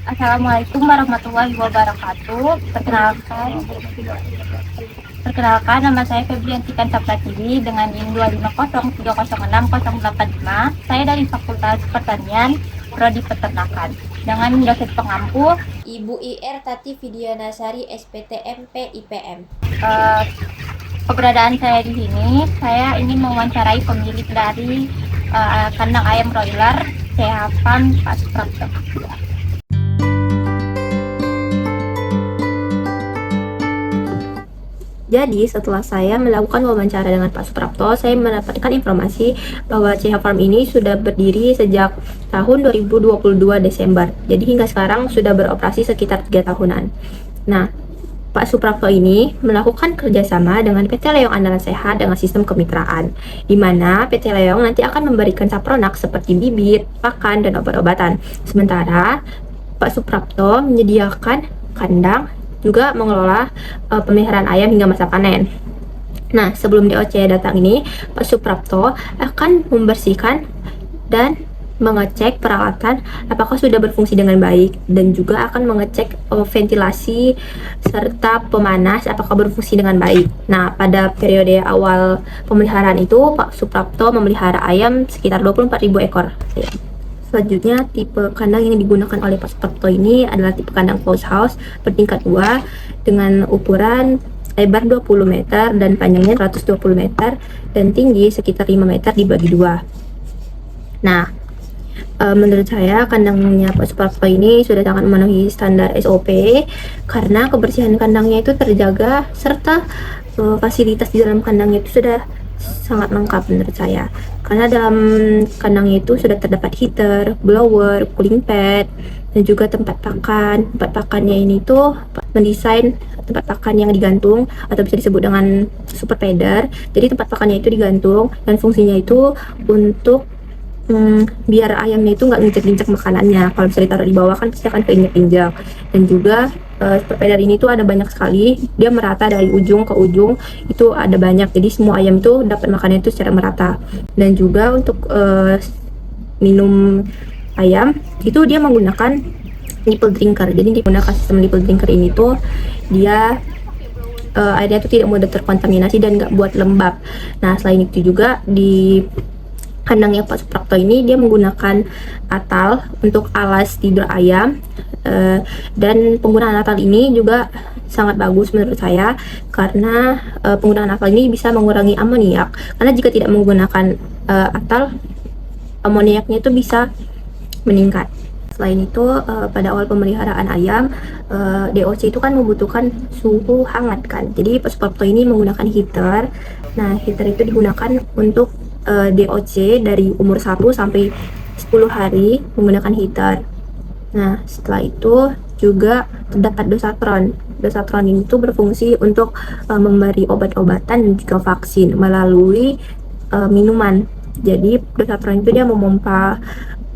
Assalamualaikum warahmatullahi wabarakatuh. Perkenalkan, nama saya Febrianti Pratiwi dengan NIM 250306085. Saya dari Fakultas Pertanian, Prodi Peternakan. Dengan dosen pengampu Ibu IR Tati Vidianasari SPTMP IPM. Keberadaan saya di sini, saya ingin mewawancarai pemilik dari kandang ayam broiler CH Farm Pak Suprapto. Jadi setelah saya melakukan wawancara dengan Pak Suprapto, saya mendapatkan informasi bahwa CH Farm ini sudah berdiri sejak tahun 2022 Desember. Jadi hingga sekarang sudah beroperasi sekitar 3 tahunan. Nah, Pak Suprapto ini melakukan kerjasama dengan PT Leong Andalan Sehat dengan sistem kemitraan, di mana PT Leong nanti akan memberikan sapronak seperti bibit, pakan, dan obat-obatan. Sementara Pak Suprapto menyediakan kandang, juga mengelola pemeliharaan ayam hingga masa panen. Nah, sebelum DOC datang ini, Pak Suprapto akan membersihkan dan mengecek peralatan apakah sudah berfungsi dengan baik, dan juga akan mengecek ventilasi serta pemanas apakah berfungsi dengan baik. Nah, pada periode awal pemeliharaan itu, Pak Suprapto memelihara ayam sekitar 24.000 ekor. Selanjutnya, tipe kandang yang digunakan oleh Pak Suprapto ini adalah tipe kandang closed house bertingkat 2 dengan ukuran lebar 20 meter dan panjangnya 120 meter dan tinggi sekitar 5 meter dibagi 2. Nah, menurut saya kandangnya Pak Suprapto ini sudah sangat memenuhi standar SOP karena kebersihan kandangnya itu terjaga serta fasilitas di dalam kandangnya itu sudah sangat lengkap menurut saya, karena dalam kandangnya itu sudah terdapat heater, blower, cooling pad, dan juga tempat pakan. Tempat pakannya ini tuh mendesain tempat pakan yang digantung atau bisa disebut dengan super feeder. Jadi tempat pakannya itu digantung dan fungsinya itu untuk biar ayamnya itu nggak nginjek-injek makanannya. Kalau bisa ditaruh di bawah kan pasti akan keinjek-injek. Dan juga super feeder ini tuh ada banyak sekali, dia merata dari ujung ke ujung itu ada banyak, jadi semua ayam tuh dapat makannya itu secara merata. Dan juga untuk minum ayam itu dia menggunakan nipple drinker. Jadi digunakan sistem nipple drinker ini tuh dia airnya tuh tidak mudah terkontaminasi dan nggak buat lembab. Nah, selain itu juga di kandangnya Pak Suprapto ini dia menggunakan atal untuk alas tidur ayam, dan penggunaan atal ini juga sangat bagus menurut saya karena penggunaan atal ini bisa mengurangi amoniak, karena jika tidak menggunakan atal, amoniaknya itu bisa meningkat. Selain itu, pada awal pemeliharaan ayam, DOC itu kan membutuhkan suhu hangat kan, jadi Pak Suprapto ini menggunakan heater. Nah, heater itu digunakan untuk DOC dari umur 1 sampai 10 hari menggunakan heater. Nah, setelah itu juga terdapat dosatron. Dosatron ini tuh berfungsi untuk memberi obat-obatan dan juga vaksin melalui minuman. Jadi dosatron itu dia memompa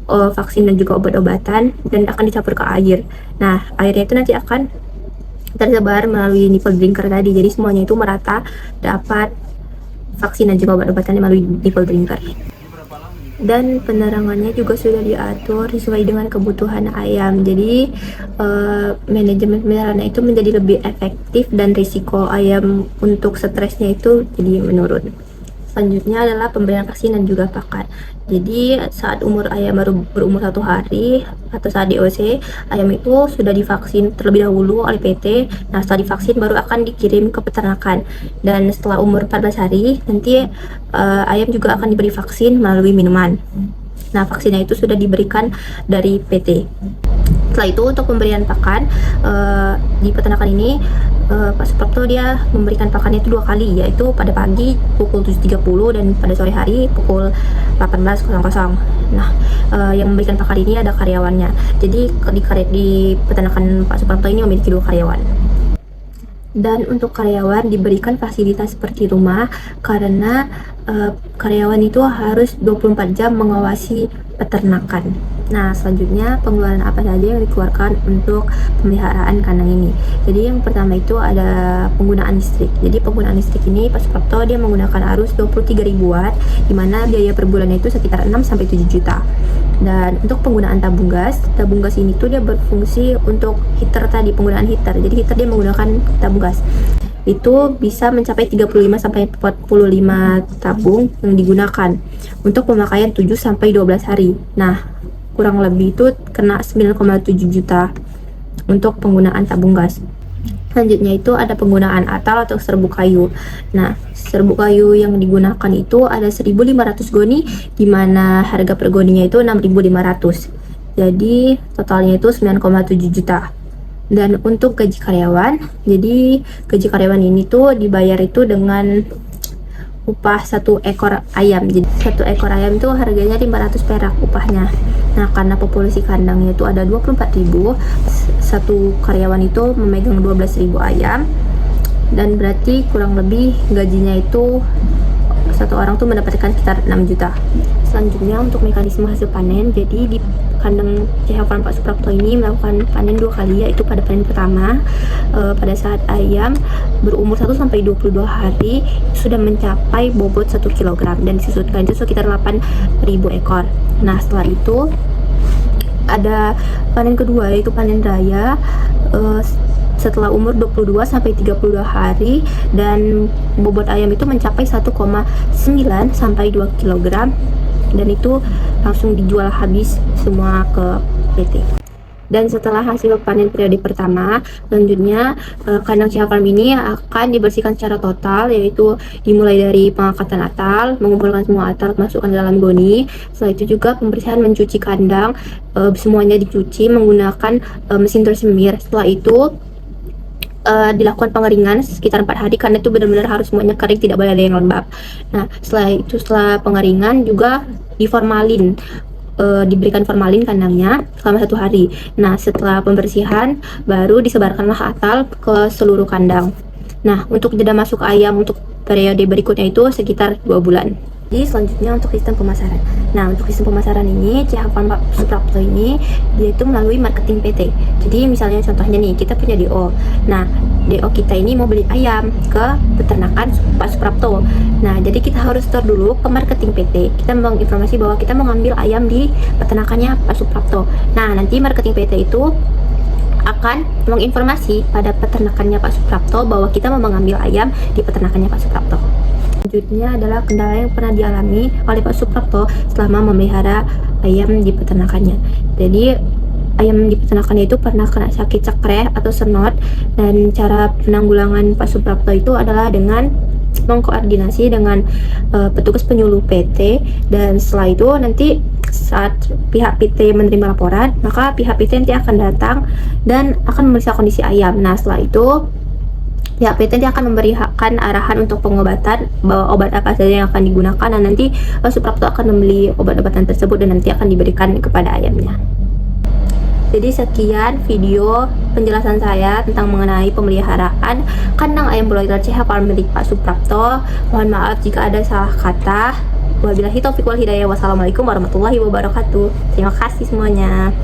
vaksin dan juga obat-obatan dan akan dicampur ke air. Nah, airnya itu nanti akan tersebar melalui nipple drinker tadi. Jadi semuanya itu merata dapat vaksin dan juga obat-obatannya melalui nipple drinker. Dan penerangannya juga sudah diatur sesuai dengan kebutuhan ayam. Jadi manajemen pemeliharaannya itu menjadi lebih efektif dan risiko ayam untuk stresnya itu jadi menurun. Selanjutnya adalah pemberian vaksin dan juga pakan. Jadi saat ayam baru berumur 1 hari atau saat DOC, ayam itu sudah divaksin terlebih dahulu oleh PT. Nah, setelah divaksin baru akan dikirim ke peternakan. Dan setelah umur 14 hari nanti ayam juga akan diberi vaksin melalui minuman. Nah, vaksinnya itu sudah diberikan dari PT. Setelah itu untuk pemberian pakan di peternakan ini, Pak Suprapto dia memberikan pakannya itu 2 kali, yaitu pada pagi pukul 7.30 dan pada sore hari pukul 18.00. Nah, yang memberikan pakan ini ada karyawannya. Jadi di peternakan Pak Suprapto ini memiliki 2 karyawan. Dan untuk karyawan diberikan fasilitas seperti rumah karena karyawan itu harus 24 jam mengawasi peternakan. Nah, selanjutnya pengeluaran apa saja yang dikeluarkan untuk pemeliharaan kandang ini. Jadi yang pertama itu ada penggunaan listrik. Jadi penggunaan listrik ini Pak Suprapto dia menggunakan arus 23.000 watt, di mana biaya per bulannya itu sekitar 6 sampai 7 juta. Dan untuk penggunaan tabung gas ini tuh dia berfungsi untuk heater tadi, penggunaan heater. Jadi heater dia menggunakan tabung gas. Itu bisa mencapai 35 sampai 45 tabung yang digunakan untuk pemakaian 7 sampai 12 hari. Nah, kurang lebih itu kena 9,7 juta untuk penggunaan tabung gas. Selanjutnya itu ada penggunaan atal atau serbuk kayu. Nah, serbuk kayu yang digunakan itu ada 1.500 goni, di mana harga per goninya itu 6.500. Jadi totalnya itu 9,7 juta. Dan untuk gaji karyawan, jadi gaji karyawan ini tuh dibayar itu dengan upah 1 ekor ayam. Jadi 1 ekor ayam itu harganya 500 perak upahnya. Nah, karena populasi kandangnya itu ada 24.000, satu karyawan itu memegang 12.000 ayam, dan berarti kurang lebih gajinya itu satu orang tuh mendapatkan sekitar 6 juta. Selanjutnya untuk mekanisme hasil panen, jadi di kandang CH Farm Pak Suprapto ini melakukan panen 2 kali, yaitu pada panen pertama pada saat ayam berumur 1 sampai 22 hari sudah mencapai bobot 1 kg dan disusutkan itu sekitar 8.000 ekor. Nah, setelah itu ada panen kedua, yaitu panen raya setelah umur 22 sampai 32 hari dan bobot ayam itu mencapai 1,9 sampai 2 kg, dan itu langsung dijual habis semua ke PT. Dan setelah hasil panen periode pertama, selanjutnya kandang CH Farm ini akan dibersihkan secara total, yaitu dimulai dari pengangkatan atal, mengumpulkan semua atal masukkan ke dalam goni. Setelah itu juga pembersihan mencuci kandang, semuanya dicuci menggunakan mesin tersemir. Setelah itu dilakukan pengeringan sekitar 4 hari karena itu benar-benar harus semuanya kering, tidak boleh ada yang lembab. Nah, setelah pengeringan juga diformalin, diberikan formalin kandangnya selama 1 hari. Nah, setelah pembersihan baru disebarkanlah atal ke seluruh kandang. Nah, untuk jeda masuk ayam untuk periode berikutnya itu sekitar 2 bulan. Jadi selanjutnya untuk sistem pemasaran. Nah, untuk sistem pemasaran ini CH Farm Pak Suprapto ini dia itu melalui marketing PT. Jadi misalnya contohnya nih, kita punya DO. Nah, DO kita ini mau beli ayam ke peternakan Pak Suprapto. Nah, jadi kita harus store dulu ke marketing PT. Kita menginformasi bahwa kita mau ngambil ayam di peternakannya Pak Suprapto. Nah, nanti marketing PT itu akan menginformasi pada peternakannya Pak Suprapto bahwa kita mau mengambil ayam di peternakannya Pak Suprapto. Selanjutnya adalah kendala yang pernah dialami oleh Pak Suprapto selama memelihara ayam di peternakannya. Jadi ayam di peternakannya itu pernah kena sakit cakreh atau senot, dan cara penanggulangan Pak Suprapto itu adalah dengan mengkoordinasi dengan petugas penyuluh PT, dan setelah itu nanti saat pihak PT menerima laporan, maka pihak PT nanti akan datang dan akan memeriksa kondisi ayam. Nah, setelah itu pihak PT nanti akan memberikan arahan untuk pengobatan, bahwa obat apa saja yang akan digunakan, dan nanti Pak Suprapto akan membeli obat-obatan tersebut dan nanti akan diberikan kepada ayamnya. Jadi sekian video penjelasan saya tentang mengenai pemeliharaan kandang ayam broiler CH Farm milik Pak Suprapto. Mohon maaf jika ada salah kata. Wabillahi taufiq wal hidayah. Wassalamualaikum warahmatullahi wabarakatuh. Terima kasih semuanya.